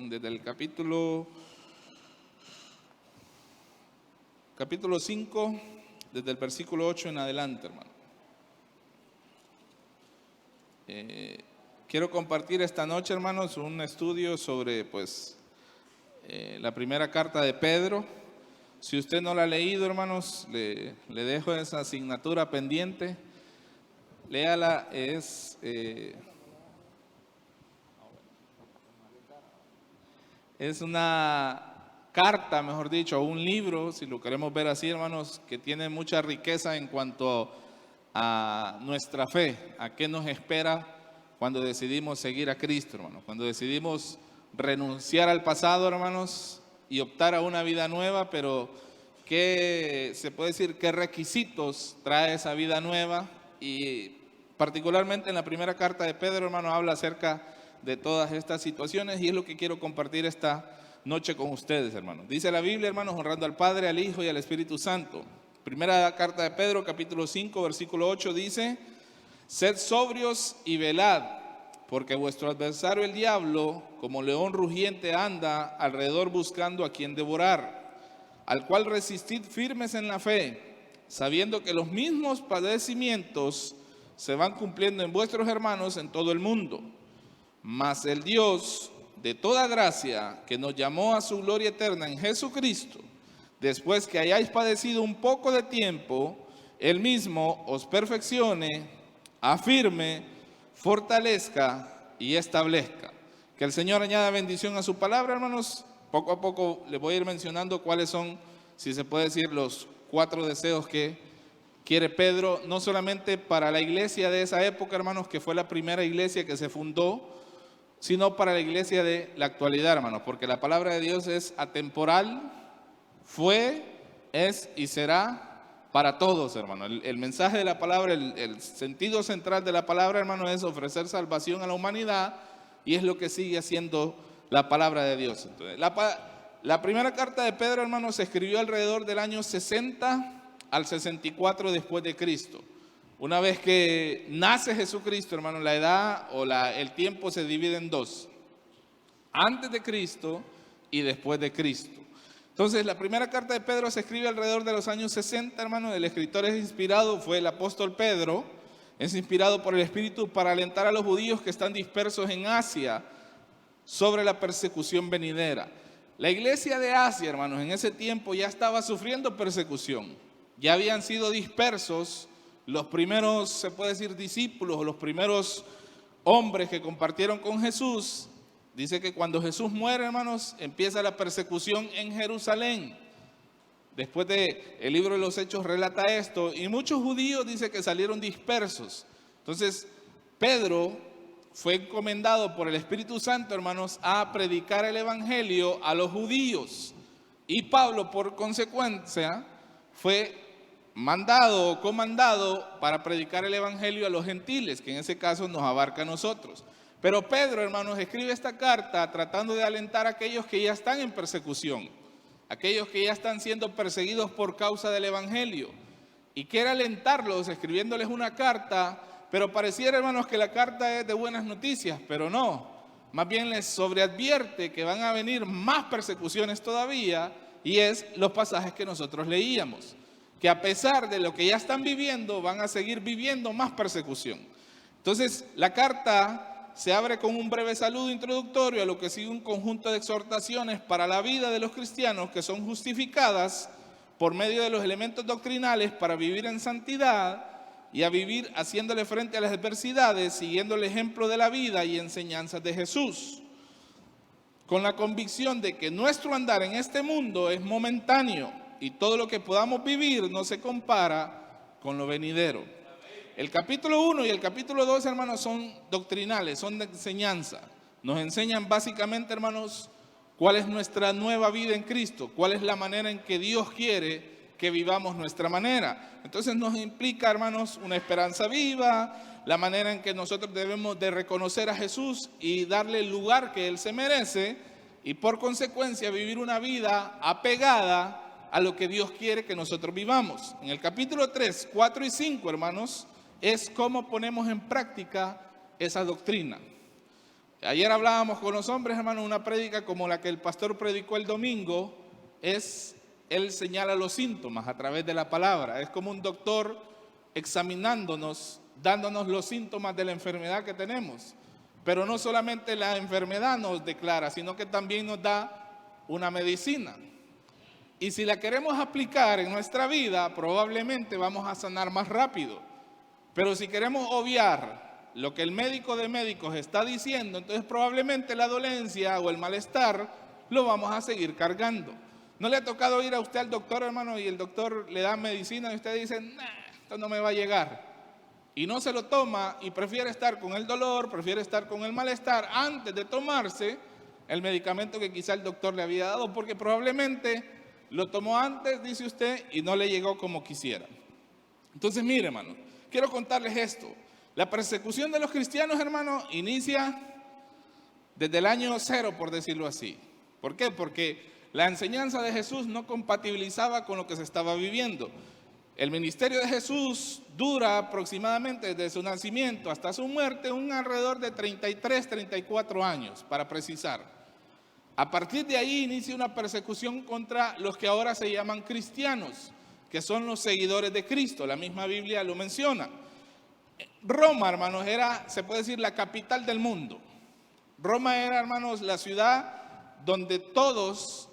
desde el capítulo 5, desde el versículo 8 en adelante, hermano. Quiero compartir esta noche, hermanos, un estudio sobre, la primera carta de Pedro. Si usted no la ha leído, hermanos, le dejo esa asignatura pendiente. Léala, es una carta, mejor dicho, o un libro, si lo queremos ver así, hermanos, que tiene mucha riqueza en cuanto a nuestra fe, a qué nos espera cuando decidimos seguir a Cristo, hermanos, cuando decidimos renunciar al pasado, hermanos, y optar a una vida nueva. Pero ¿qué se puede decir? ¿Qué requisitos trae esa vida nueva? Y particularmente en la primera carta de Pedro, hermano, habla acerca de todas estas situaciones, y es lo que quiero compartir esta noche con ustedes, hermanos. Dice la Biblia, hermanos, honrando al Padre, al Hijo y al Espíritu Santo. Primera carta de Pedro, capítulo 5, versículo 8, dice: sed sobrios y velad, porque vuestro adversario el diablo, como león rugiente, anda alrededor buscando a quien devorar, al cual resistid firmes en la fe, sabiendo que los mismos padecimientos se van cumpliendo en vuestros hermanos en todo el mundo. Mas el Dios de toda gracia, que nos llamó a su gloria eterna en Jesucristo, después que hayáis padecido un poco de tiempo, Él mismo os perfeccione, afirme, fortalezca y establezca. Que el Señor añada bendición a su palabra, hermanos. Poco a poco les voy a ir mencionando cuáles son, si se puede decir, los 4 deseos que quiere Pedro, no solamente para la iglesia de esa época, hermanos, que fue la primera iglesia que se fundó, sino para la iglesia de la actualidad, hermanos, porque la palabra de Dios es atemporal, fue, es y será para todos, hermanos. El mensaje de la palabra, el sentido central de la palabra, hermanos, es ofrecer salvación a la humanidad, y es lo que sigue haciendo la palabra de Dios. Entonces, la primera carta de Pedro, hermanos, se escribió alrededor del año 60 al 64 después de Cristo. Una vez que nace Jesucristo, hermano, la edad o el tiempo se divide en 2. Antes de Cristo y después de Cristo. Entonces, la primera carta de Pedro se escribe alrededor de los años 60, hermano. El escritor es inspirado, fue el apóstol Pedro. Es inspirado por el Espíritu para alentar a los judíos que están dispersos en Asia sobre la persecución venidera. La iglesia de Asia, hermanos, en ese tiempo ya estaba sufriendo persecución. Ya habían sido dispersos los primeros, se puede decir, discípulos, o los primeros hombres que compartieron con Jesús. Dice que cuando Jesús muere, hermanos, empieza la persecución en Jerusalén. Después el libro de los Hechos relata esto, y muchos judíos dice que salieron dispersos. Entonces, Pedro fue encomendado por el Espíritu Santo, hermanos, a predicar el evangelio a los judíos. Y Pablo, por consecuencia, fue mandado o comandado para predicar el evangelio a los gentiles, que en ese caso nos abarca a nosotros. Pero Pedro, hermanos, escribe esta carta tratando de alentar a aquellos que ya están en persecución, aquellos que ya están siendo perseguidos por causa del evangelio, y quiere alentarlos escribiéndoles una carta. Pero pareciera, hermanos, que la carta es de buenas noticias, pero no. Más bien les sobreadvierte que van a venir más persecuciones todavía, y es los pasajes que nosotros leíamos, que a pesar de lo que ya están viviendo, van a seguir viviendo más persecución. Entonces, la carta se abre con un breve saludo introductorio a lo que sigue un conjunto de exhortaciones para la vida de los cristianos, que son justificadas por medio de los elementos doctrinales para vivir en santidad y a vivir haciéndole frente a las adversidades, siguiendo el ejemplo de la vida y enseñanzas de Jesús, con la convicción de que nuestro andar en este mundo es momentáneo, y todo lo que podamos vivir no se compara con lo venidero. El capítulo 1 y el capítulo 2, hermanos, son doctrinales, son de enseñanza. Nos enseñan básicamente, hermanos, cuál es nuestra nueva vida en Cristo, cuál es la manera en que Dios quiere que vivamos nuestra manera. Entonces nos implica, hermanos, una esperanza viva, la manera en que nosotros debemos de reconocer a Jesús y darle el lugar que Él se merece, y por consecuencia vivir una vida apegada a lo que Dios quiere que nosotros vivamos. En el capítulo 3, 4 y 5, hermanos, es cómo ponemos en práctica esa doctrina. Ayer hablábamos con los hombres, hermanos, una prédica como la que el pastor predicó el domingo, él señala los síntomas a través de la palabra. Es como un doctor examinándonos, dándonos los síntomas de la enfermedad que tenemos. Pero no solamente la enfermedad nos declara, sino que también nos da una medicina. Y si la queremos aplicar en nuestra vida, probablemente vamos a sanar más rápido. Pero si queremos obviar lo que el médico de médicos está diciendo, entonces probablemente la dolencia o el malestar lo vamos a seguir cargando. ¿No le ha tocado ir a usted al doctor, hermano, y el doctor le da medicina y usted dice, nah, esto no me va a llegar? Y no se lo toma y prefiere estar con el dolor, prefiere estar con el malestar antes de tomarse el medicamento que quizá el doctor le había dado, porque probablemente lo tomó antes, dice usted, y no le llegó como quisiera. Entonces, mire, hermano, quiero contarles esto. La persecución de los cristianos, hermano, inicia desde el año 0, por decirlo así. ¿Por qué? Porque la enseñanza de Jesús no compatibilizaba con lo que se estaba viviendo. El ministerio de Jesús dura aproximadamente desde su nacimiento hasta su muerte un alrededor de 33, 34 años, para precisar. A partir de ahí inicia una persecución contra los que ahora se llaman cristianos, que son los seguidores de Cristo. La misma Biblia lo menciona. Roma, hermanos, era, se puede decir, la capital del mundo. Roma era, hermanos, la ciudad donde todas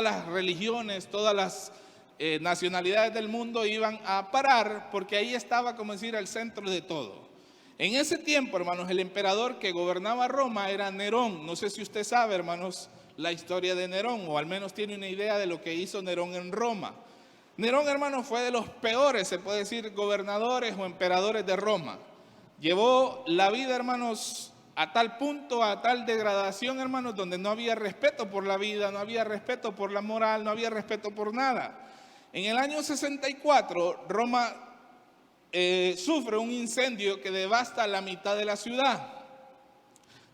las religiones, todas las nacionalidades del mundo iban a parar, porque ahí estaba, como decir, el centro de todo. En ese tiempo, hermanos, el emperador que gobernaba Roma era Nerón. No sé si usted sabe, hermanos, la historia de Nerón, o al menos tiene una idea de lo que hizo Nerón en Roma. Nerón, hermanos, fue de los peores, se puede decir, gobernadores o emperadores de Roma. Llevó la vida, hermanos, a tal punto, a tal degradación, hermanos, donde no había respeto por la vida, no había respeto por la moral, no había respeto por nada. En el año 64, Roma sufre un incendio que devasta la mitad de la ciudad.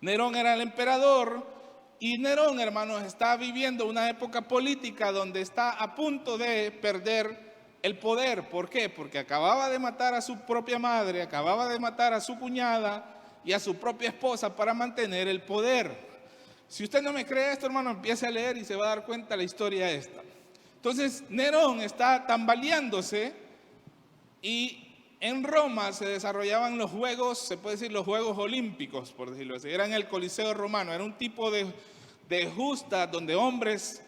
Nerón era el emperador y Nerón, hermanos, está viviendo una época política donde está a punto de perder el poder. ¿Por qué? Porque acababa de matar a su propia madre, acababa de matar a su cuñada y a su propia esposa para mantener el poder. Si usted no me cree esto, hermano, empiece a leer y se va a dar cuenta de la historia esta. Entonces, Nerón está tambaleándose y en Roma se desarrollaban los juegos, se puede decir los Juegos Olímpicos, por decirlo así. Eran el Coliseo Romano, era un tipo de justa donde hombres,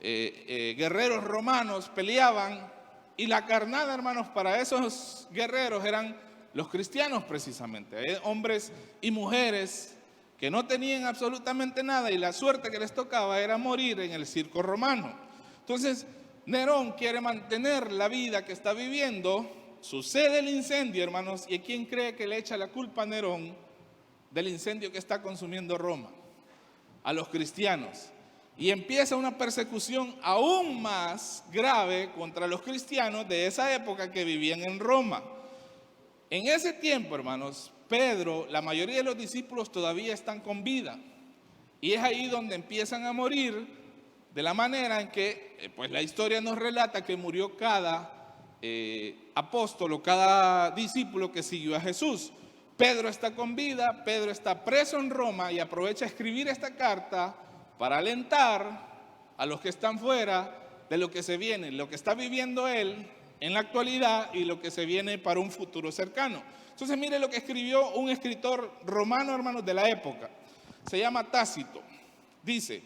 guerreros romanos peleaban, y la carnada, hermanos, para esos guerreros eran los cristianos precisamente, hombres y mujeres que no tenían absolutamente nada y la suerte que les tocaba era morir en el circo romano. Entonces, Nerón quiere mantener la vida que está viviendo. Sucede el incendio, hermanos, ¿y quién cree que le echa la culpa a Nerón del incendio que está consumiendo Roma? A los cristianos. Y empieza una persecución aún más grave contra los cristianos de esa época que vivían en Roma. En ese tiempo, hermanos, Pedro, la mayoría de los discípulos todavía están con vida. Y es ahí donde empiezan a morir de la manera en que pues la historia nos relata que murió cada apóstol o cada discípulo que siguió a Jesús. Pedro está con vida, Pedro está preso en Roma y aprovecha a escribir esta carta para alentar a los que están fuera de lo que se viene, lo que está viviendo él en la actualidad y lo que se viene para un futuro cercano. Entonces mire lo que escribió un escritor romano, hermanos, de la época. Se llama Tácito. Dice: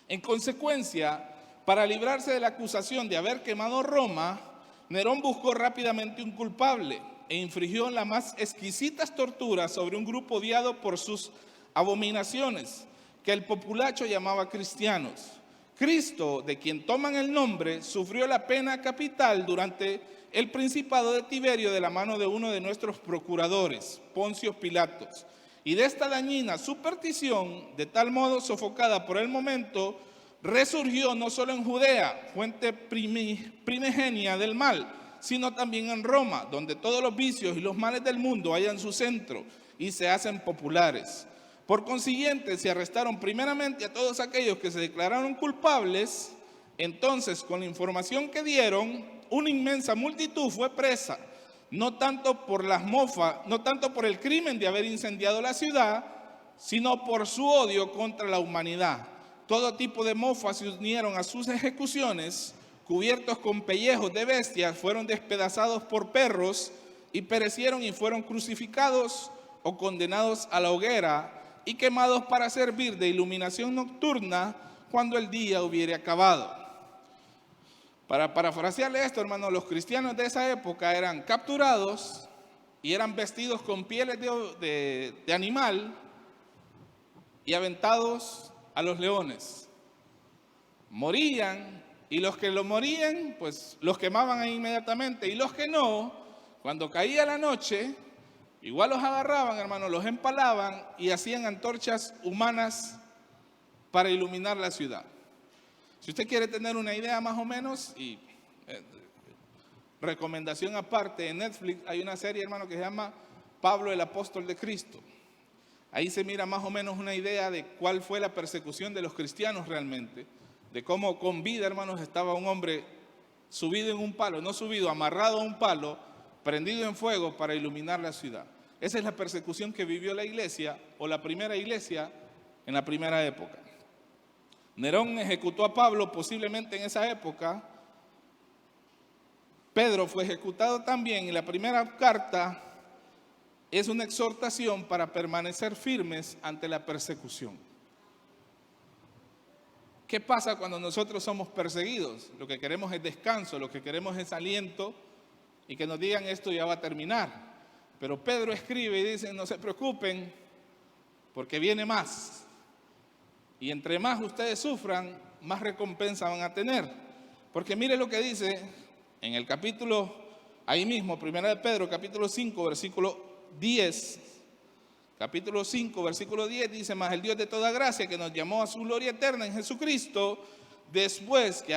en consecuencia, para librarse de la acusación de haber quemado Roma, Nerón buscó rápidamente un culpable e infligió las más exquisitas torturas sobre un grupo odiado por sus abominaciones, que el populacho llamaba cristianos. Cristo, de quien toman el nombre, sufrió la pena capital durante el principado de Tiberio de la mano de uno de nuestros procuradores, Poncio Pilatos. Y de esta dañina superstición, de tal modo sofocada por el momento, resurgió no solo en Judea, fuente primigenia del mal, sino también en Roma, donde todos los vicios y los males del mundo hallan su centro y se hacen populares. Por consiguiente, se arrestaron primeramente a todos aquellos que se declararon culpables. Entonces, con la información que dieron, una inmensa multitud fue presa, no tanto por las mofas, no tanto por el crimen de haber incendiado la ciudad, sino por su odio contra la humanidad. Todo tipo de mofas se unieron a sus ejecuciones, cubiertos con pellejos de bestias, fueron despedazados por perros y perecieron y fueron crucificados o condenados a la hoguera y quemados para servir de iluminación nocturna cuando el día hubiere acabado. Para parafrasearle esto, hermanos, los cristianos de esa época eran capturados y eran vestidos con pieles de animal y aventados a los leones. Morían, y los que lo morían, pues los quemaban ahí inmediatamente, y los que no, cuando caía la noche, igual los agarraban, hermanos, los empalaban y hacían antorchas humanas para iluminar la ciudad. Si usted quiere tener una idea más o menos, y recomendación aparte, en Netflix hay una serie, hermano, que se llama Pablo el Apóstol de Cristo. Ahí se mira más o menos una idea de cuál fue la persecución de los cristianos realmente, de cómo con vida, hermanos, estaba un hombre subido en un palo, no subido, amarrado a un palo, prendido en fuego para iluminar la ciudad. Esa es la persecución que vivió la iglesia, o la primera iglesia, en la primera época. Nerón ejecutó a Pablo posiblemente en esa época. Pedro fue ejecutado también, y la primera carta es una exhortación para permanecer firmes ante la persecución. ¿Qué pasa cuando nosotros somos perseguidos? Lo que queremos es descanso, lo que queremos es aliento y que nos digan esto ya va a terminar. Pero Pedro escribe y dice, no se preocupen porque viene más. Y entre más ustedes sufran, más recompensa van a tener. Porque mire lo que dice en el capítulo, ahí mismo, 1 de Pedro, capítulo 5, versículo 10. Capítulo 5, versículo 10 dice, mas el Dios de toda gracia que nos llamó a su gloria eterna en Jesucristo, después que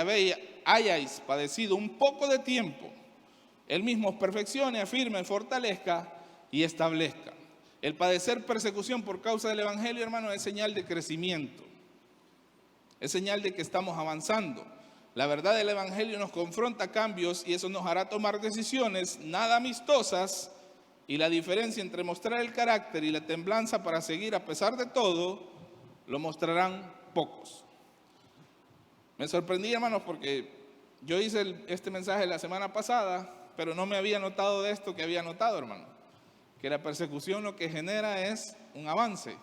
hayáis padecido un poco de tiempo, Él mismo os perfeccione, afirme, fortalezca y establezca. El padecer persecución por causa del evangelio, hermano, es señal de crecimiento. Es señal de que estamos avanzando. La verdad del evangelio nos confronta a cambios y eso nos hará tomar decisiones nada amistosas, y la diferencia entre mostrar el carácter y la templanza para seguir a pesar de todo, lo mostrarán pocos. Me sorprendí, hermanos, porque yo hice este mensaje la semana pasada, pero no me había notado de esto que había notado, hermano. Que la persecución lo que genera es un avance.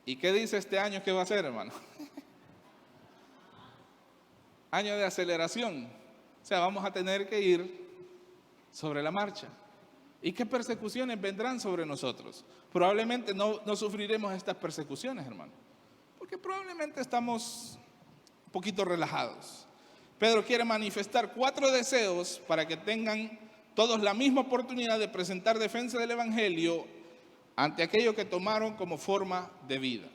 ¿Y qué dice este año que va a ser, hermano? Año de aceleración. O sea, vamos a tener que ir sobre la marcha. ¿Y qué persecuciones vendrán sobre nosotros? Probablemente no sufriremos estas persecuciones, hermano, porque probablemente estamos un poquito relajados. Pedro quiere manifestar 4 deseos para que tengan todos la misma oportunidad de presentar defensa del evangelio ante aquello que tomaron como forma de vida.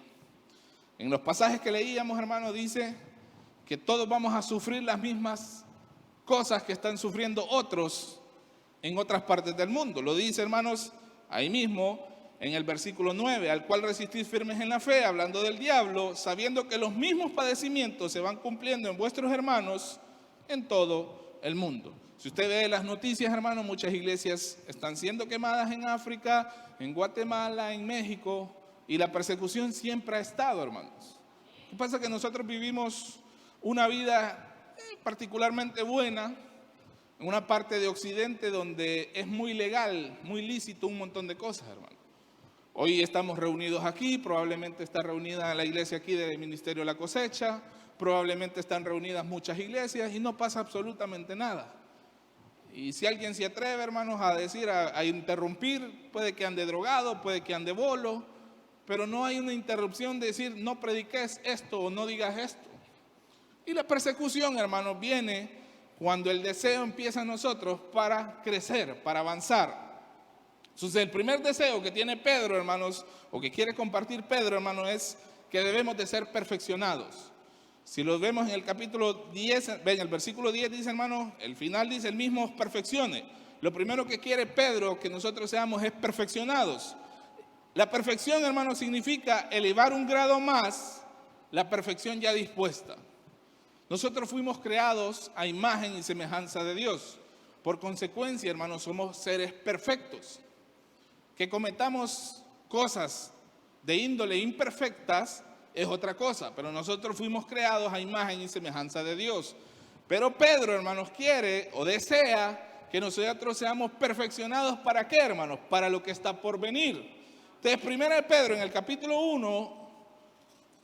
En los pasajes que leíamos, hermano, dice que todos vamos a sufrir las mismas cosas que están sufriendo otros en otras partes del mundo. Lo dice, hermanos, ahí mismo en el versículo 9, al cual resistís firmes en la fe, hablando del diablo, sabiendo que los mismos padecimientos se van cumpliendo en vuestros hermanos en todo el mundo. Si usted ve las noticias, hermanos, muchas iglesias están siendo quemadas en África, en Guatemala, en México, y la persecución siempre ha estado, hermanos. Lo que pasa es que nosotros vivimos una vida particularmente buena, en una parte de Occidente donde es muy legal, muy lícito un montón de cosas, hermano. Hoy estamos reunidos aquí, probablemente está reunida la iglesia aquí del Ministerio de la Cosecha, probablemente están reunidas muchas iglesias y no pasa absolutamente nada. Y si alguien se atreve, hermanos, a decir, a interrumpir, puede que ande drogado, puede que ande bolo, pero no hay una interrupción de decir, no prediques esto o no digas esto. Y la persecución, hermanos, viene cuando el deseo empieza en nosotros para crecer, para avanzar. Entonces, el primer deseo que tiene Pedro, hermanos, o que quiere compartir Pedro, hermanos, es que debemos de ser perfeccionados. Si lo vemos en el capítulo 10, en el versículo 10 dice, hermanos, el final dice, el mismo os perfeccione. Lo primero que quiere Pedro que nosotros seamos es perfeccionados. La perfección, hermanos, significa elevar un grado más la perfección ya dispuesta. Nosotros fuimos creados a imagen y semejanza de Dios. Por consecuencia, hermanos, somos seres perfectos. Que cometamos cosas de índole imperfectas, es otra cosa. Pero nosotros fuimos creados a imagen y semejanza de Dios. Pero Pedro, hermanos, quiere o desea que nosotros seamos perfeccionados. ¿Para qué, hermanos? Para lo que está por venir. Entonces, 1 de Pedro, en el capítulo 1,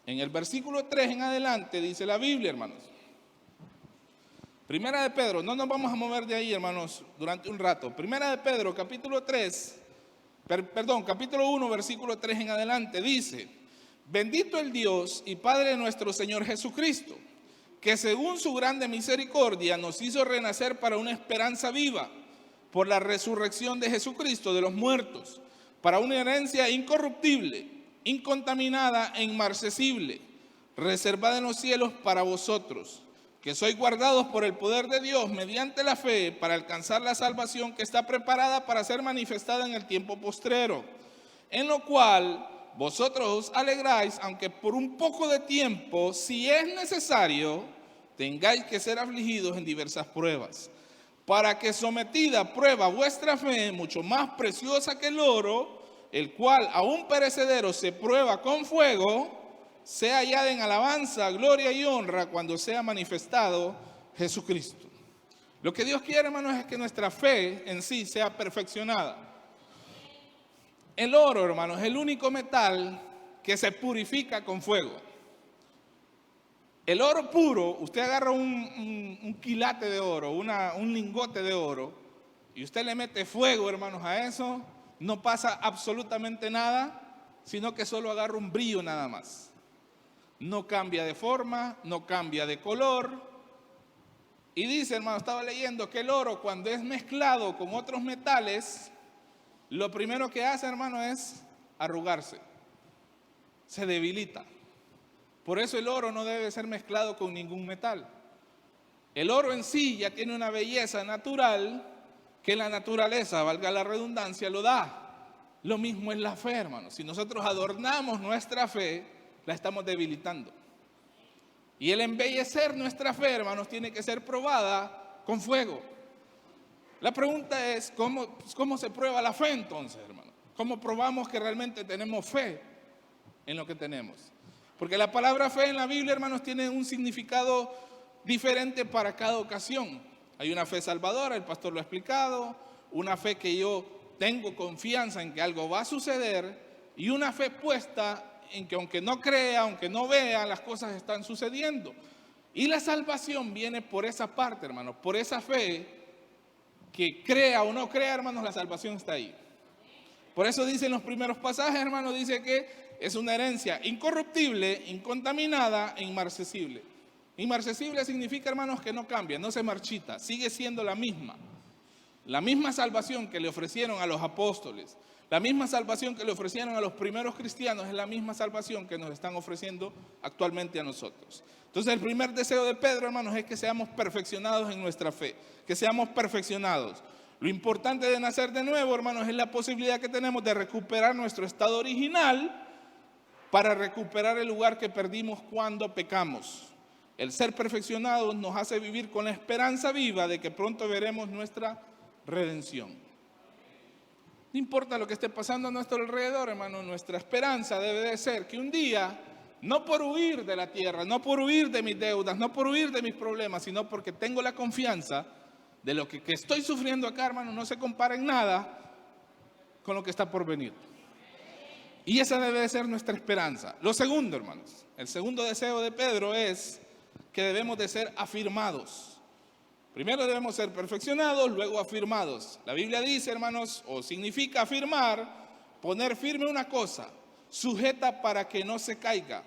en el versículo 3 en adelante, dice la Biblia, hermanos. 1 de Pedro, no nos vamos a mover de ahí, hermanos, durante un rato. 1 de Pedro, capítulo 1, versículo 3 en adelante, dice: bendito el Dios y Padre de nuestro Señor Jesucristo, que según su grande misericordia nos hizo renacer para una esperanza viva, por la resurrección de Jesucristo de los muertos, para una herencia incorruptible, incontaminada e inmarcesible, reservada en los cielos para vosotros, que sois guardados por el poder de Dios mediante la fe para alcanzar la salvación que está preparada para ser manifestada en el tiempo postrero, en lo cual vosotros os alegráis, aunque por un poco de tiempo, si es necesario, tengáis que ser afligidos en diversas pruebas, para que sometida a prueba vuestra fe, mucho más preciosa que el oro, el cual aún perecedero se prueba con fuego, sea hallada en alabanza, gloria y honra cuando sea manifestado Jesucristo. Lo que Dios quiere, hermanos, es que nuestra fe en sí sea perfeccionada. El oro, hermanos, es el único metal que se purifica con fuego. El oro puro, usted agarra un quilate de oro, un lingote de oro, y usted le mete fuego, hermanos, a eso, no pasa absolutamente nada, sino que solo agarra un brillo nada más. No cambia de forma, no cambia de color. Y dice, hermano, estaba leyendo que el oro, cuando es mezclado con otros metales, lo primero que hace, hermano, es arrugarse. Se debilita. Por eso el oro no debe ser mezclado con ningún metal. El oro en sí ya tiene una belleza natural que la naturaleza, valga la redundancia, lo da. Lo mismo es la fe, hermano. Si nosotros adornamos nuestra fe, la estamos debilitando. Y el embellecer nuestra fe, hermanos, tiene que ser probada con fuego. La pregunta es, ¿cómo se prueba la fe entonces, hermano? ¿Cómo probamos que realmente tenemos fe en lo que tenemos? Porque la palabra fe en la Biblia, hermanos, tiene un significado diferente para cada ocasión. Hay una fe salvadora, el pastor lo ha explicado, una fe que yo tengo confianza en que algo va a suceder, y una fe puesta en que aunque no crea, aunque no vea, las cosas están sucediendo. Y la salvación viene por esa parte, hermanos, por esa fe que crea o no crea, hermanos, la salvación está ahí. Por eso dice en los primeros pasajes, hermanos, dice que es una herencia incorruptible, incontaminada e inmarcesible. Inmarcesible significa, hermanos, que no cambia, no se marchita, sigue siendo la misma. La misma salvación que le ofrecieron a los apóstoles, la misma salvación que le ofrecieron a los primeros cristianos, es la misma salvación que nos están ofreciendo actualmente a nosotros. Entonces, el primer deseo de Pedro, hermanos, es que seamos perfeccionados en nuestra fe, que seamos perfeccionados. Lo importante de nacer de nuevo, hermanos, es la posibilidad que tenemos de recuperar nuestro estado original para recuperar el lugar que perdimos cuando pecamos. El ser perfeccionados nos hace vivir con la esperanza viva de que pronto veremos nuestra redención. No importa lo que esté pasando a nuestro alrededor, hermano, nuestra esperanza debe de ser que un día, no por huir de la tierra, no por huir de mis deudas, no por huir de mis problemas, sino porque tengo la confianza de lo que estoy sufriendo acá, hermano, no se compara en nada con lo que está por venir. Y esa debe de ser nuestra esperanza. Lo segundo, hermanos, el segundo deseo de Pedro es que debemos de ser afirmados. Primero debemos ser perfeccionados, luego afirmados. La Biblia dice, hermanos, o significa afirmar, poner firme una cosa, sujeta para que no se caiga,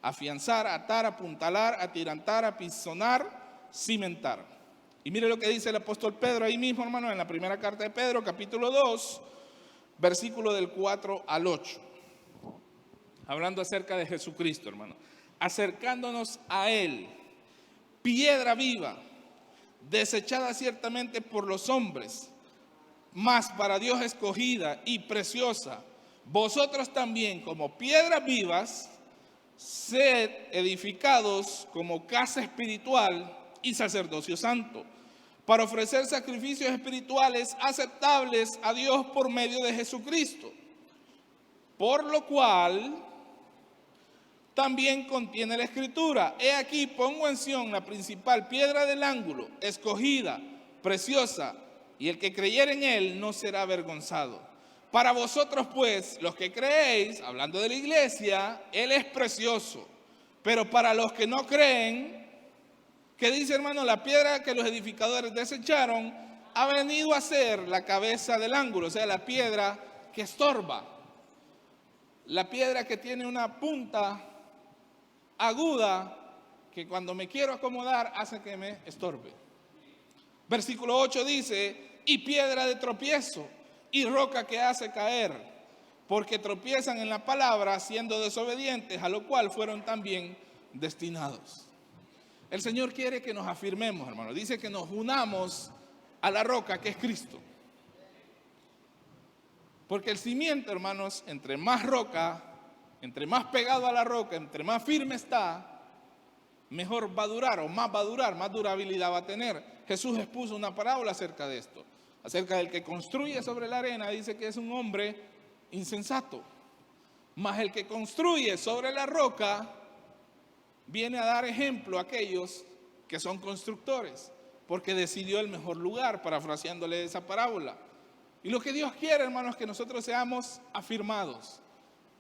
afianzar, atar, apuntalar, atirantar, apisonar, cimentar. Y mire lo que dice el apóstol Pedro ahí mismo, hermano, en la primera carta de Pedro, capítulo 2, versículo del 4 al 8. Hablando acerca de Jesucristo, hermano. Acercándonos a Él, piedra viva, desechada ciertamente por los hombres, mas para Dios escogida y preciosa. Vosotros también, como piedras vivas, sed edificados como casa espiritual y sacerdocio santo, para ofrecer sacrificios espirituales aceptables a Dios por medio de Jesucristo. Por lo cual también contiene la Escritura: he aquí pongo en Sión la principal piedra del ángulo, escogida, preciosa, y el que creyere en él no será avergonzado. Para vosotros pues, los que creéis, hablando de la iglesia, él es precioso. Pero para los que no creen, ¿qué dice, hermano? La piedra que los edificadores desecharon ha venido a ser la cabeza del ángulo, o sea, la piedra que estorba. La piedra que tiene una punta aguda que cuando me quiero acomodar hace que me estorbe. Versículo 8 dice: y piedra de tropiezo y roca que hace caer, porque tropiezan en la palabra siendo desobedientes, a lo cual fueron también destinados. El Señor quiere que nos afirmemos, hermano. Dice que nos unamos a la roca que es Cristo. Porque el cimiento, hermanos, entre más roca, entre más pegado a la roca, entre más firme está, mejor va a durar, o más va a durar, más durabilidad va a tener. Jesús expuso una parábola acerca de esto, acerca del que construye sobre la arena. Dice que es un hombre insensato, mas el que construye sobre la roca viene a dar ejemplo a aquellos que son constructores, porque decidió el mejor lugar, parafraseándole esa parábola. Y lo que Dios quiere, hermanos, es que nosotros seamos afirmados,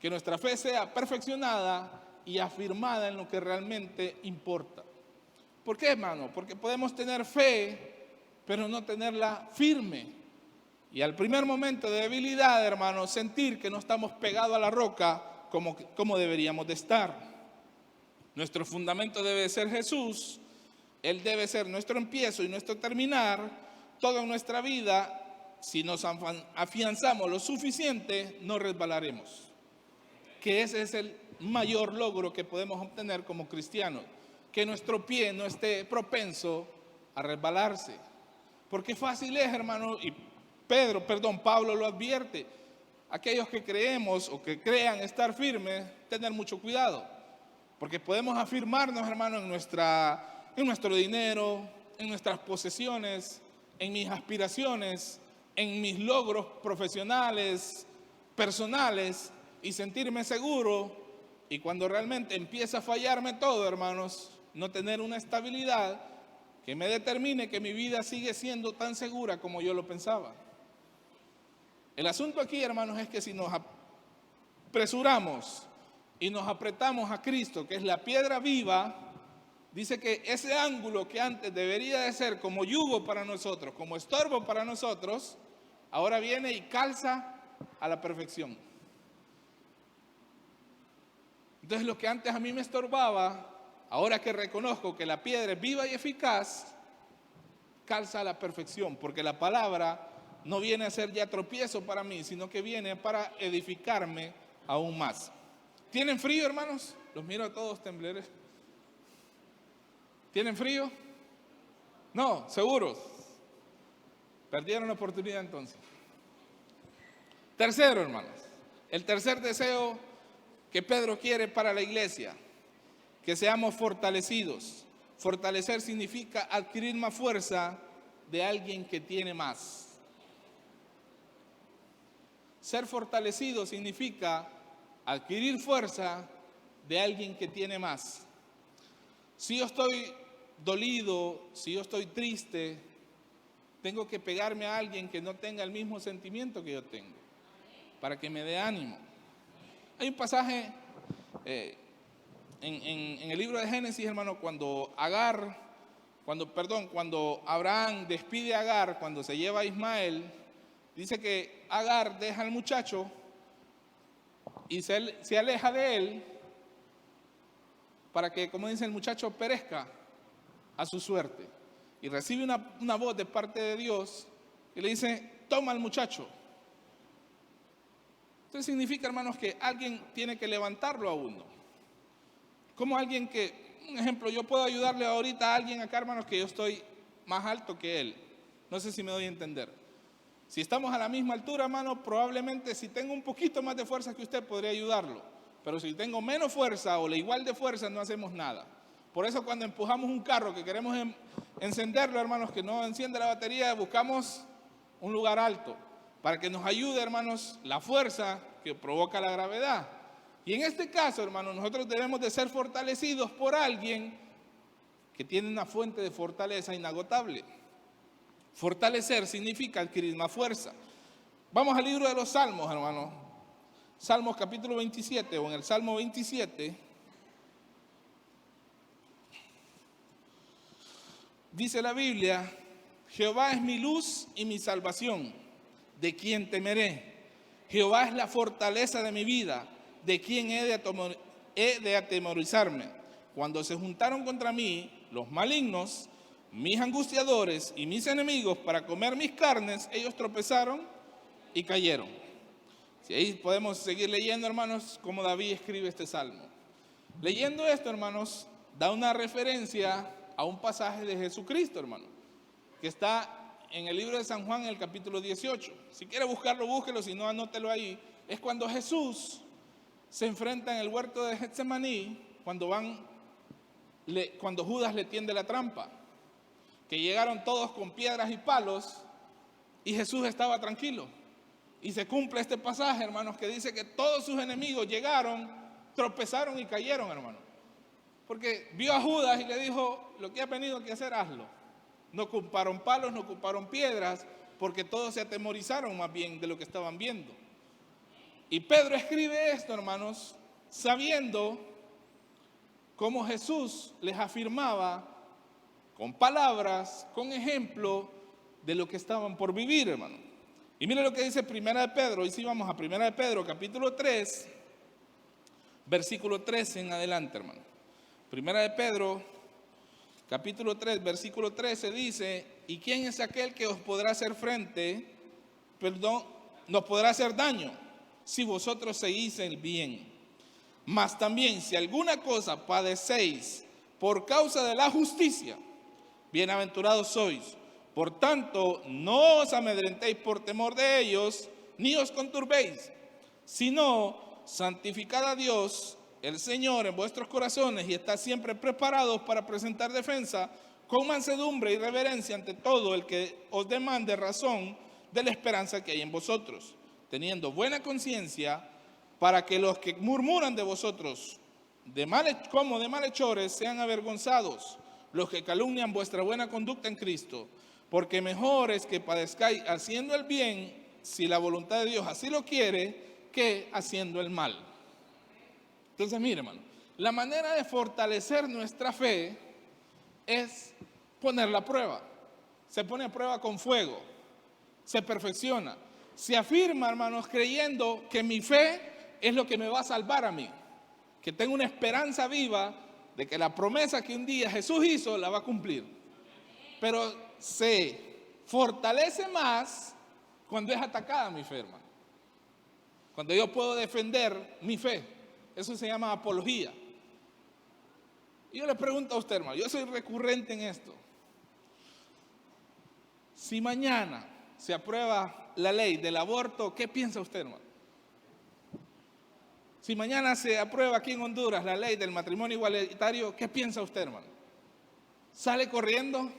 que nuestra fe sea perfeccionada y afirmada en lo que realmente importa. ¿Por qué, hermano? Porque podemos tener fe, pero no tenerla firme. Y al primer momento de debilidad, hermano, sentir que no estamos pegados a la roca como deberíamos de estar. Nuestro fundamento debe ser Jesús. Él debe ser nuestro empiezo y nuestro terminar. Toda nuestra vida, si nos afianzamos lo suficiente, no resbalaremos. Que ese es el mayor logro que podemos obtener como cristianos. Que nuestro pie no esté propenso a resbalarse. Porque fácil es, hermano, y Pablo lo advierte. Aquellos que creemos o que crean estar firmes, tener mucho cuidado. Porque podemos afirmarnos, hermano, en nuestro dinero, en nuestras posesiones, en mis aspiraciones, en mis logros profesionales, personales, y sentirme seguro, y cuando realmente empieza a fallarme todo, hermanos, no tener una estabilidad que me determine que mi vida sigue siendo tan segura como yo lo pensaba. El asunto aquí, hermanos, es que si nos apresuramos y nos apretamos a Cristo, que es la piedra viva, dice que ese ángulo que antes debería de ser como yugo para nosotros, como estorbo para nosotros, ahora viene y calza a la perfección. Entonces lo que antes a mí me estorbaba, ahora que reconozco que la piedra es viva y eficaz, calza a la perfección, porque la palabra no viene a ser ya tropiezo para mí, sino que viene para edificarme aún más. ¿Tienen frío, hermanos? Los miro a todos tembleres. ¿Tienen frío? No, seguros. Perdieron la oportunidad entonces. Tercero, hermanos, el tercer deseo que Pedro quiere para la iglesia, que seamos fortalecidos. Fortalecer significa adquirir más fuerza de alguien que tiene más. Ser fortalecido significa adquirir fuerza de alguien que tiene más. Si yo estoy dolido, si yo estoy triste, tengo que pegarme a alguien que no tenga el mismo sentimiento que yo tengo, para que me dé ánimo. Hay un pasaje en el libro de Génesis, hermano, cuando Abraham despide a Agar, cuando se lleva a Ismael, dice que Agar deja al muchacho y se aleja de él para que, como dice el muchacho, perezca a su suerte. Y recibe una voz de parte de Dios que le dice: toma al muchacho. Entonces significa, hermanos, que alguien tiene que levantarlo a uno. Como alguien que, un ejemplo, yo puedo ayudarle ahorita a alguien acá, hermanos, que yo estoy más alto que él. No sé si me doy a entender. Si estamos a la misma altura, hermano, probablemente si tengo un poquito más de fuerza que usted, podría ayudarlo. Pero si tengo menos fuerza o la igual de fuerza, no hacemos nada. Por eso cuando empujamos un carro que queremos encenderlo, hermanos, que no enciende la batería, buscamos un lugar alto para que nos ayude, hermanos, la fuerza que provoca la gravedad. Y en este caso, hermanos, nosotros debemos de ser fortalecidos por alguien que tiene una fuente de fortaleza inagotable. Fortalecer significa adquirir más fuerza. Vamos al libro de los Salmos, hermanos. Salmos capítulo 27, o en el Salmo 27, dice la Biblia: Jehová es mi luz y mi salvación, ¿de quién temeré? Jehová es la fortaleza de mi vida, ¿de quién he de atemorizarme? Cuando se juntaron contra mí los malignos, mis angustiadores y mis enemigos para comer mis carnes, ellos tropezaron y cayeron. Si ahí podemos seguir leyendo, hermanos, cómo David escribe este salmo. Leyendo esto, hermanos, da una referencia a un pasaje de Jesucristo, hermano, que está en el libro de San Juan, en el capítulo 18. Si quiere buscarlo, búsquelo, si no, anótelo ahí. Es cuando Jesús se enfrenta en el huerto de Getsemaní, cuando Judas le tiende la trampa, que llegaron todos con piedras y palos y Jesús estaba tranquilo. Y se cumple este pasaje, hermanos, que dice que todos sus enemigos llegaron, tropezaron y cayeron, hermanos. Porque vio a Judas y le dijo: lo que has venido a hacer, hazlo. No ocuparon palos, no ocuparon piedras, porque todos se atemorizaron más bien de lo que estaban viendo. Y Pedro escribe esto, hermanos, sabiendo cómo Jesús les afirmaba con palabras, con ejemplo de lo que estaban por vivir, hermano. Y mire lo que dice Primera de Pedro. Y si vamos a Primera de Pedro, capítulo 3, versículo 13 en adelante, hermano. Primera de Pedro, capítulo 3, versículo 13 dice: ¿y quién es aquel que os podrá hacer nos podrá hacer daño si vosotros seguís el bien? Mas también si alguna cosa padecéis por causa de la justicia, bienaventurados sois. Por tanto, no os amedrentéis por temor de ellos, ni os conturbéis, sino santificad a Dios, el Señor, en vuestros corazones, y estad siempre preparados para presentar defensa con mansedumbre y reverencia ante todo el que os demande razón de la esperanza que hay en vosotros, teniendo buena conciencia, para que los que murmuran de vosotros como de malhechores sean avergonzados, los que calumnian vuestra buena conducta en Cristo. Porque mejor es que padezcáis haciendo el bien, si la voluntad de Dios así lo quiere, que haciendo el mal. Entonces, mire, hermano, la manera de fortalecer nuestra fe es ponerla a prueba. Se pone a prueba con fuego, se perfecciona, se afirma, hermanos, creyendo que mi fe es lo que me va a salvar a mí, que tengo una esperanza viva de que la promesa que un día Jesús hizo la va a cumplir. Pero se fortalece más cuando es atacada mi fe, hermano. Cuando yo puedo defender mi fe. Eso se llama apología. Y yo le pregunto a usted, hermano, yo soy recurrente en esto. Si mañana se aprueba la ley del aborto, ¿qué piensa usted, hermano? Si mañana se aprueba aquí en Honduras la ley del matrimonio igualitario, ¿qué piensa usted, hermano? ¿Sale corriendo?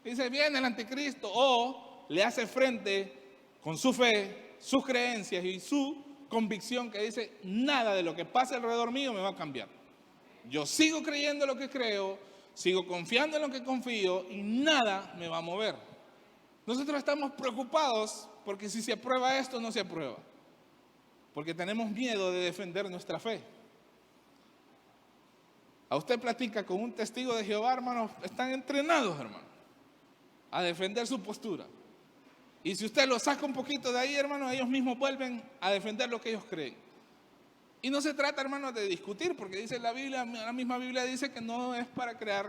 Dice: viene el anticristo. ¿O le hace frente con su fe, sus creencias y su convicción, que dice: nada de lo que pase alrededor mío me va a cambiar? Yo sigo creyendo lo que creo, sigo confiando en lo que confío y nada me va a mover. Nosotros estamos preocupados porque si se aprueba esto, no se aprueba. Porque tenemos miedo de defender nuestra fe. A usted platica con un testigo de Jehová, hermanos, están entrenados, hermano, a defender su postura. Y si usted lo saca un poquito de ahí, hermano, ellos mismos vuelven a defender lo que ellos creen. Y no se trata, hermano, de discutir, porque dice la Biblia, la misma Biblia dice que no es para crear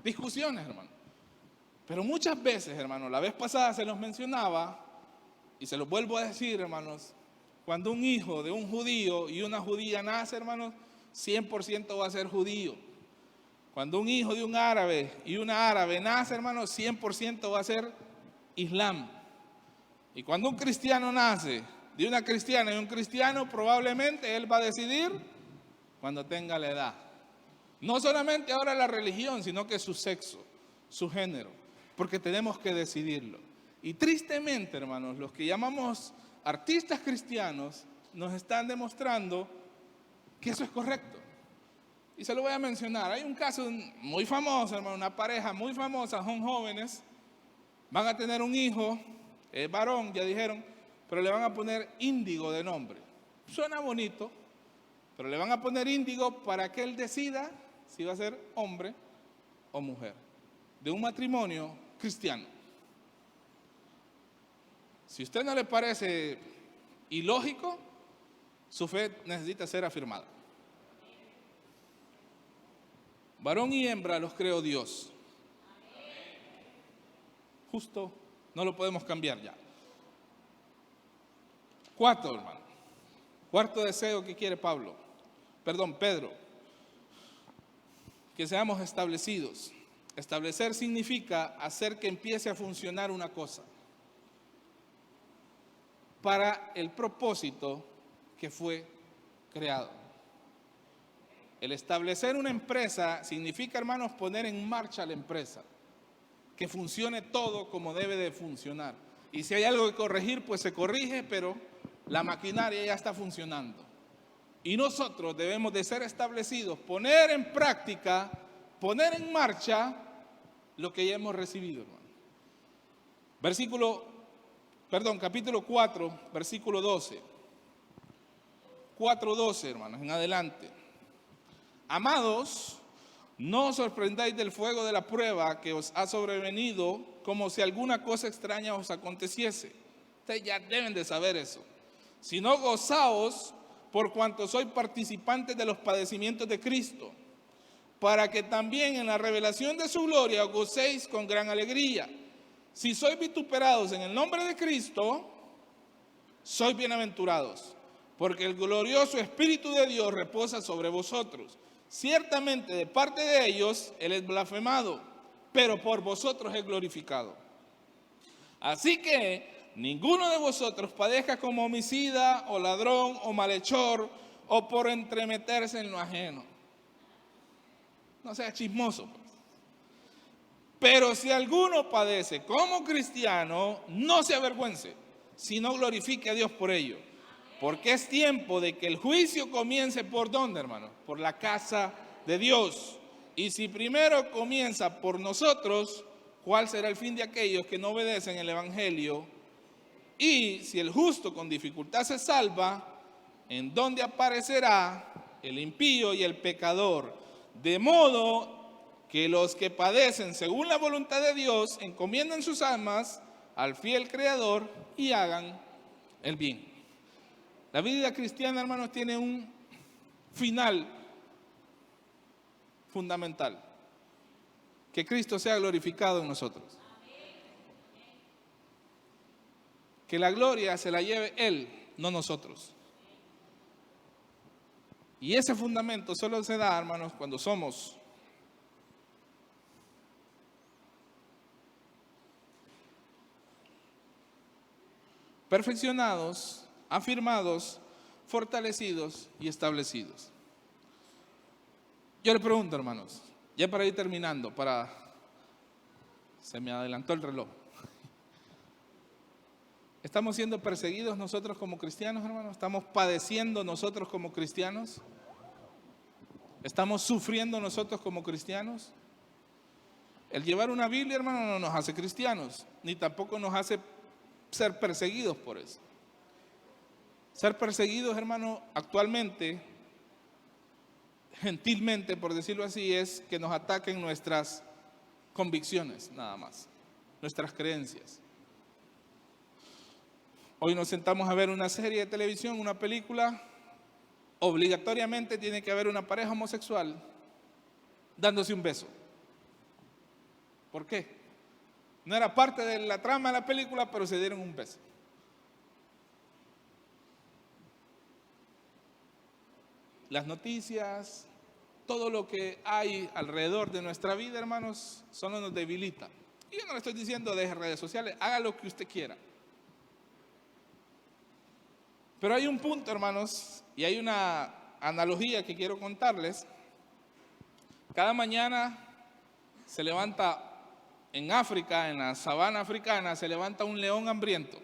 discusiones, hermano. Pero muchas veces, hermano, la vez pasada se los mencionaba, y se los vuelvo a decir, hermanos, cuando un hijo de un judío y una judía nace, hermanos, 100% va a ser judío. Cuando un hijo de un árabe y una árabe nace, hermanos, 100% va a ser islam. Y cuando un cristiano nace de una cristiana y un cristiano, probablemente él va a decidir cuando tenga la edad. No solamente ahora la religión, sino que su sexo, su género, porque tenemos que decidirlo. Y tristemente, hermanos, los que llamamos artistas cristianos nos están demostrando que eso es correcto. Y se lo voy a mencionar. Hay un caso muy famoso, hermano, una pareja muy famosa, son jóvenes, van a tener un hijo, es varón, ya dijeron, pero le van a poner Índigo de nombre. Suena bonito, pero le van a poner Índigo para que él decida si va a ser hombre o mujer, de un matrimonio cristiano. Si a usted no le parece ilógico, su fe necesita ser afirmada. Varón y hembra los creó Dios. Justo, no lo podemos cambiar ya. 4, hermano. Cuarto deseo que quiere Pedro. Que seamos establecidos. Establecer significa hacer que empiece a funcionar una cosa para el propósito que fue creado. El establecer una empresa significa, hermanos, poner en marcha la empresa, que funcione todo como debe de funcionar. Y si hay algo que corregir, pues se corrige, pero la maquinaria ya está funcionando. Y nosotros debemos de ser establecidos, poner en práctica, poner en marcha lo que ya hemos recibido, hermano. Capítulo 4, versículo 12. 4:12, hermanos, en adelante. Amados, no os sorprendáis del fuego de la prueba que os ha sobrevenido, como si alguna cosa extraña os aconteciese. Ustedes ya deben de saber eso. Sino gozaos por cuanto sois participantes de los padecimientos de Cristo, para que también en la revelación de su gloria os gocéis con gran alegría. Si sois vituperados en el nombre de Cristo, sois bienaventurados, porque el glorioso Espíritu de Dios reposa sobre vosotros. Ciertamente de parte de ellos Él es blasfemado, pero por vosotros es glorificado. Así que ninguno de vosotros padezca como homicida o ladrón o malhechor o por entremeterse en lo ajeno. No sea chismoso, pues. Pero si alguno padece como cristiano, no se avergüence, sino glorifique a Dios por ello. Porque es tiempo de que el juicio comience ¿por dónde, hermano? Por la casa de Dios. Y si primero comienza por nosotros, ¿cuál será el fin de aquellos que no obedecen el evangelio? Y si el justo con dificultad se salva, ¿en dónde aparecerá el impío y el pecador? De modo que los que padecen según la voluntad de Dios encomienden sus almas al fiel Creador y hagan el bien. La vida cristiana, hermanos, tiene un final fundamental: que Cristo sea glorificado en nosotros. Que la gloria se la lleve Él, no nosotros. Y ese fundamento solo se da, hermanos, cuando somos perfeccionados, afirmados, fortalecidos y establecidos. Yo le pregunto, hermanos, ya para ir terminando, se me adelantó el reloj. ¿Estamos siendo perseguidos nosotros como cristianos, hermanos? ¿Estamos padeciendo nosotros como cristianos? ¿Estamos sufriendo nosotros como cristianos? El llevar una Biblia, hermano, no nos hace cristianos, ni tampoco nos hace ser perseguidos por eso. Ser perseguidos, hermano, actualmente, gentilmente, por decirlo así, es que nos ataquen nuestras convicciones, nada más, nuestras creencias. Hoy nos sentamos a ver una serie de televisión, una película, obligatoriamente tiene que haber una pareja homosexual dándose un beso. ¿Por qué? No era parte de la trama de la película, pero se dieron un beso. Las noticias, todo lo que hay alrededor de nuestra vida, hermanos, solo nos debilita. Y yo no le estoy diciendo deje redes sociales, haga lo que usted quiera. Pero hay un punto, hermanos, y hay una analogía que quiero contarles. Cada mañana se levanta en África, en la sabana africana, se levanta un león hambriento.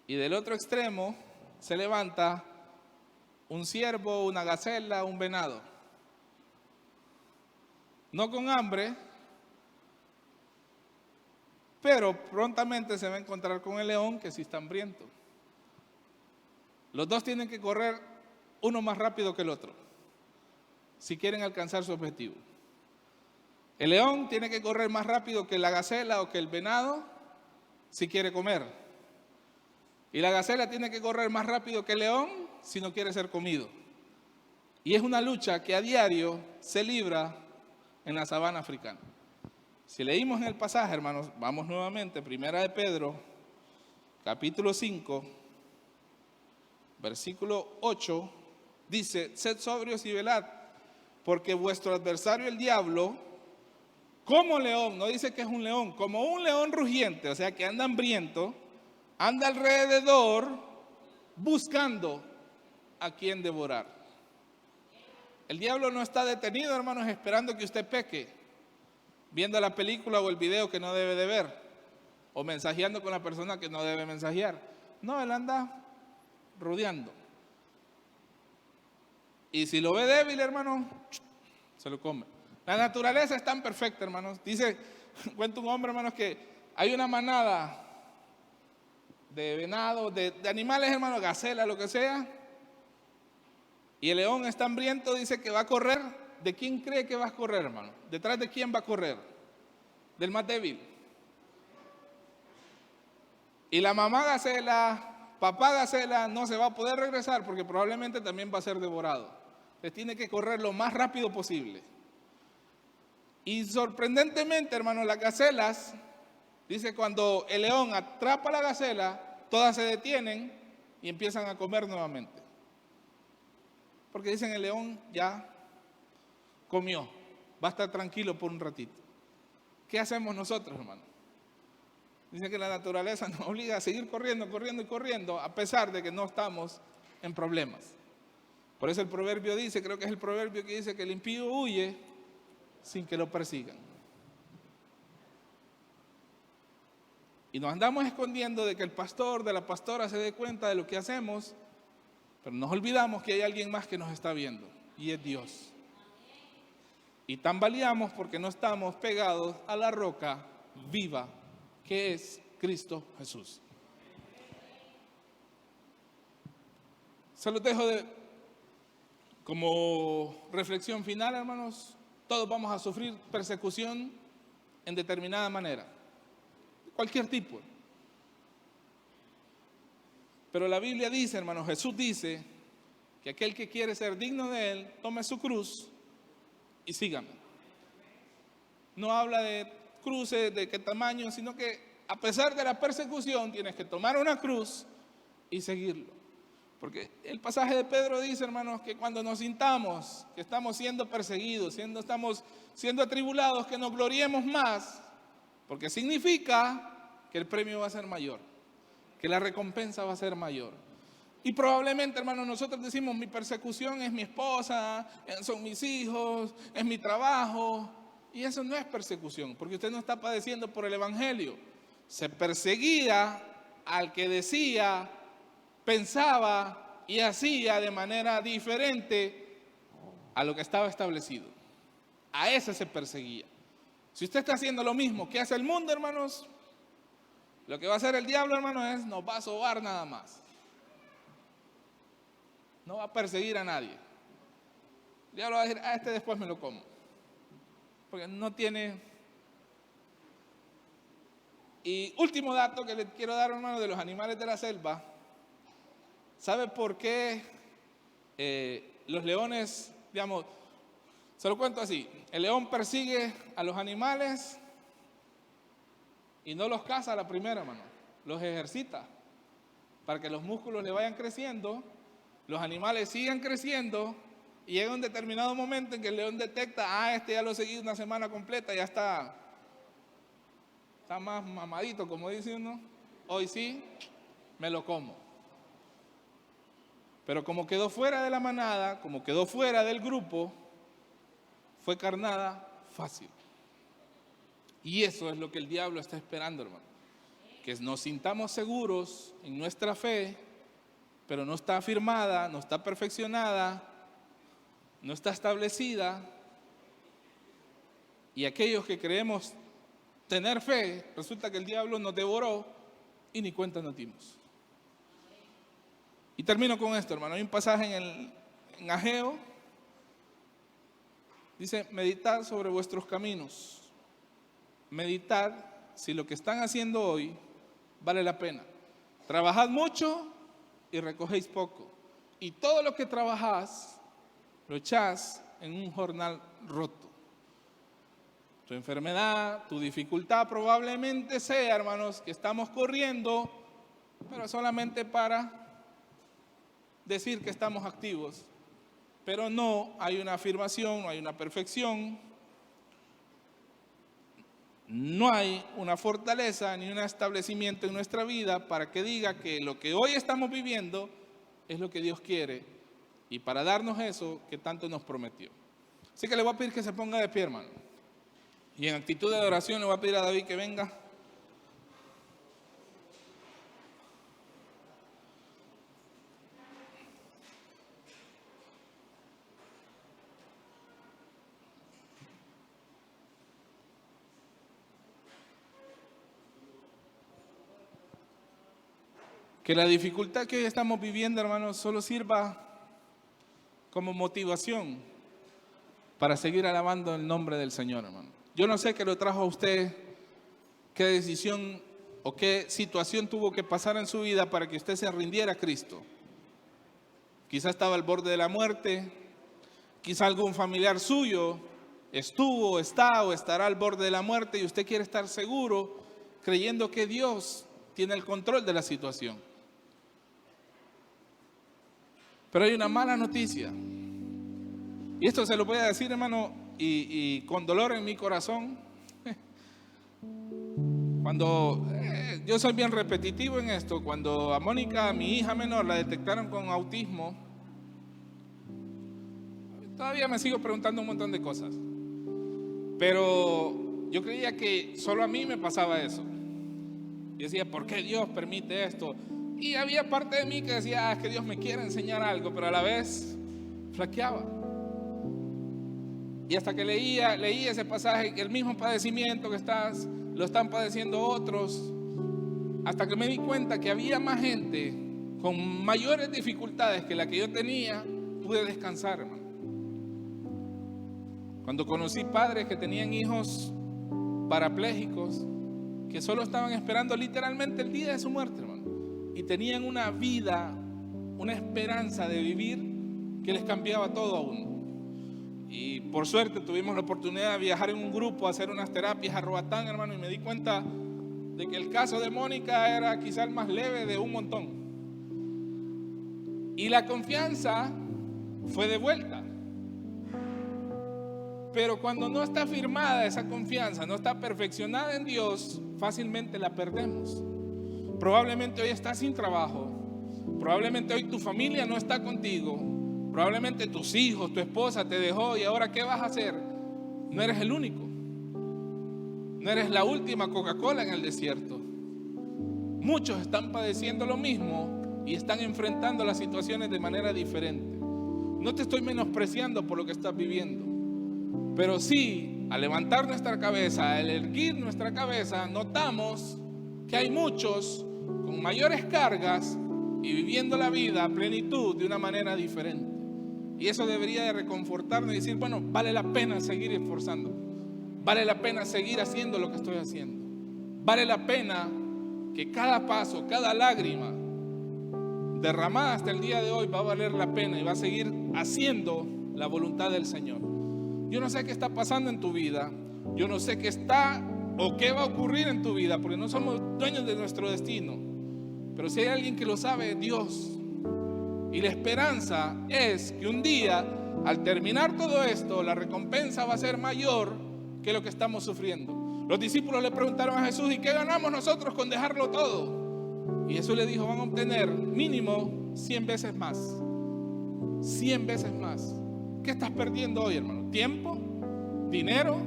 Y del otro extremo se levanta un ciervo, una gacela, un venado. No con hambre, pero prontamente se va a encontrar con el león que sí está hambriento. Los dos tienen que correr uno más rápido que el otro, si quieren alcanzar su objetivo. El león tiene que correr más rápido que la gacela o que el venado si quiere comer. Y la gacela tiene que correr más rápido que el león si no quiere ser comido. Y es una lucha que a diario se libra en la sabana africana. Si leímos en el pasaje, hermanos, vamos nuevamente, Primera de Pedro, capítulo 5, versículo 8, dice: sed sobrios y velad, porque vuestro adversario el diablo, como león, no dice que es un león, como un león rugiente, o sea que anda hambriento, anda alrededor buscando a quien devorar. El diablo no está detenido, hermanos, esperando que usted peque, viendo la película o el video que no debe de ver, o mensajeando con la persona que no debe mensajear. No, él anda rodeando. Y si lo ve débil, hermano, se lo come. La naturaleza es tan perfecta, hermanos. Dice, cuenta un hombre, hermanos, que hay una manada de venado, de animales, hermanos, gacela, lo que sea, y el león está hambriento, dice que va a correr. ¿De quién cree que va a correr, hermano? ¿Detrás de quién va a correr? Del más débil. Y la mamá gacela, papá gacela, no se va a poder regresar porque probablemente también va a ser devorado. Entonces tiene que correr lo más rápido posible. Y sorprendentemente, hermano, las gacelas, dice, cuando el león atrapa a la gacela, todas se detienen y empiezan a comer nuevamente. Porque dicen, el león ya comió, va a estar tranquilo por un ratito. ¿Qué hacemos nosotros, hermano? Dice que la naturaleza nos obliga a seguir corriendo, corriendo y corriendo, a pesar de que no estamos en problemas. Por eso el proverbio dice, creo que es el proverbio que dice que el impío huye sin que lo persigan. Y nos andamos escondiendo de que el pastor, de la pastora se dé cuenta de lo que hacemos, pero nos olvidamos que hay alguien más que nos está viendo, y es Dios. Y tambaleamos porque no estamos pegados a la roca viva, que es Cristo Jesús. Se los dejo como reflexión final, hermanos. Todos vamos a sufrir persecución en determinada manera, cualquier tipo. Pero la Biblia dice, hermanos, Jesús dice que aquel que quiere ser digno de Él, tome su cruz y sígame. No habla de cruces, de qué tamaño, sino que a pesar de la persecución tienes que tomar una cruz y seguirlo. Porque el pasaje de Pedro dice, hermanos, que cuando nos sintamos que estamos siendo perseguidos, estamos siendo atribulados, que nos gloriemos más, porque significa que el premio va a ser mayor, que la recompensa va a ser mayor. Y probablemente, hermanos, nosotros decimos, mi persecución es mi esposa, son mis hijos, es mi trabajo. Y eso no es persecución, porque usted no está padeciendo por el evangelio. Se perseguía al que decía, pensaba y hacía de manera diferente a lo que estaba establecido. A ese se perseguía. Si usted está haciendo lo mismo que hace el mundo, hermanos, lo que va a hacer el diablo, hermanos, es nos va a sobar nada más. No va a perseguir a nadie. El diablo va a decir, a este después me lo como. Porque no tiene. Y último dato que les quiero dar, hermano, de los animales de la selva. ¿Sabe por qué los leones, digamos, se lo cuento así, el león persigue a los animales y no los caza a la primera, hermano, los ejercita para que los músculos le vayan creciendo, los animales sigan creciendo y llega un determinado momento en que el león detecta, este ya lo he seguido una semana completa, ya está más mamadito, como dice uno, hoy sí, me lo como. Pero como quedó fuera de la manada, como quedó fuera del grupo, fue carnada fácil. Y eso es lo que el diablo está esperando, hermano. Que nos sintamos seguros en nuestra fe, pero no está afirmada, no está perfeccionada, no está establecida. Y aquellos que creemos tener fe, resulta que el diablo nos devoró y ni cuenta nos dimos. Y termino con esto, hermano. Hay un pasaje en Ageo. Dice, meditad sobre vuestros caminos. Meditad si lo que están haciendo hoy vale la pena. Trabajad mucho y recogéis poco. Y todo lo que trabajás lo echás en un jornal roto. Tu enfermedad, tu dificultad probablemente sea, hermanos, que estamos corriendo, pero solamente para decir que estamos activos. Pero no hay una afirmación, no hay una perfección, no hay una fortaleza ni un establecimiento en nuestra vida para que diga que lo que hoy estamos viviendo es lo que Dios quiere y para darnos eso que tanto nos prometió. Así que le voy a pedir que se ponga de pie, hermano. Y en actitud de adoración le voy a pedir a David que venga. Que la dificultad que hoy estamos viviendo, hermanos, solo sirva como motivación para seguir alabando el nombre del Señor, hermano. Yo no sé qué lo trajo a usted, qué decisión o qué situación tuvo que pasar en su vida para que usted se rindiera a Cristo. Quizá estaba al borde de la muerte, quizá algún familiar suyo estuvo, está o estará al borde de la muerte y usted quiere estar seguro, creyendo que Dios tiene el control de la situación. Pero hay una mala noticia. Y esto se lo voy a decir, hermano, y con dolor en mi corazón. Cuando yo soy bien repetitivo en esto, cuando a Mónica, mi hija menor, la detectaron con autismo, todavía me sigo preguntando un montón de cosas. Pero yo creía que solo a mí me pasaba eso. Yo decía, ¿por qué Dios permite esto? Y había parte de mí que decía, es que Dios me quiere enseñar algo, pero a la vez flaqueaba. Y hasta que leí ese pasaje, el mismo padecimiento que lo están padeciendo otros, hasta que me di cuenta que había más gente con mayores dificultades que la que yo tenía, pude descansar, hermano. Cuando conocí padres que tenían hijos parapléjicos, que solo estaban esperando literalmente el día de su muerte, hermano, y tenían una vida, una esperanza de vivir que les cambiaba todo a uno. Y por suerte tuvimos la oportunidad de viajar en un grupo a hacer unas terapias a Roatán, hermano, y me di cuenta de que el caso de Mónica era quizá el más leve de un montón. Y la confianza fue de vuelta. Pero cuando no está firmada esa confianza, no está perfeccionada en Dios, fácilmente la perdemos. Probablemente hoy estás sin trabajo, probablemente hoy tu familia no está contigo, probablemente tus hijos, tu esposa te dejó y ahora ¿qué vas a hacer? No eres el único, no eres la última Coca-Cola en el desierto. Muchos están padeciendo lo mismo y están enfrentando las situaciones de manera diferente. No te estoy menospreciando por lo que estás viviendo, pero sí, al levantar nuestra cabeza, al erguir nuestra cabeza, notamos que hay muchos con mayores cargas y viviendo la vida a plenitud de una manera diferente. Y eso debería de reconfortarnos y decir, bueno, vale la pena seguir esforzando, vale la pena seguir haciendo lo que estoy haciendo, vale la pena que cada paso, cada lágrima derramada hasta el día de hoy va a valer la pena y va a seguir haciendo la voluntad del Señor. Yo no sé qué está pasando en tu vida, yo no sé qué está o qué va a ocurrir en tu vida, porque no somos dueños de nuestro destino, pero si hay alguien que lo sabe, Dios. Y la esperanza es que un día, al terminar todo esto, la recompensa va a ser mayor que lo que estamos sufriendo. Los discípulos le preguntaron a Jesús, ¿y qué ganamos nosotros con dejarlo todo? Y Jesús le dijo, van a obtener mínimo 100 veces más. 100 veces más. ¿Qué estás perdiendo hoy, hermano? ¿Tiempo? ¿Dinero?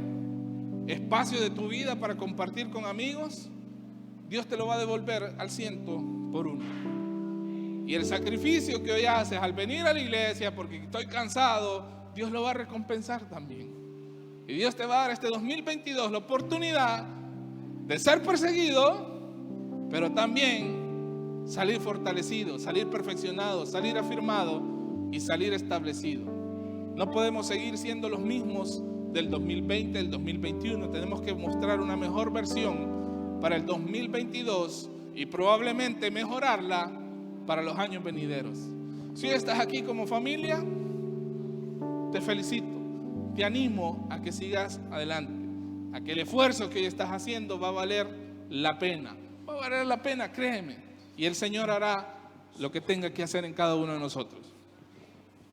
espacio de tu vida para compartir con amigos, Dios te lo va a devolver al 100 por 1. Y el sacrificio que hoy haces al venir a la iglesia porque estoy cansado, Dios lo va a recompensar también. Y Dios te va a dar este 2022 la oportunidad de ser perseguido, pero también salir fortalecido, salir perfeccionado, salir afirmado y salir establecido. No podemos seguir siendo los mismos del 2020, del 2021. Tenemos que mostrar una mejor versión para el 2022 y probablemente mejorarla para los años venideros. Si estás aquí como familia, te felicito, te animo a que sigas adelante, a que el esfuerzo que hoy estás haciendo va a valer la pena. Va a valer la pena, créeme. Y el Señor hará lo que tenga que hacer en cada uno de nosotros.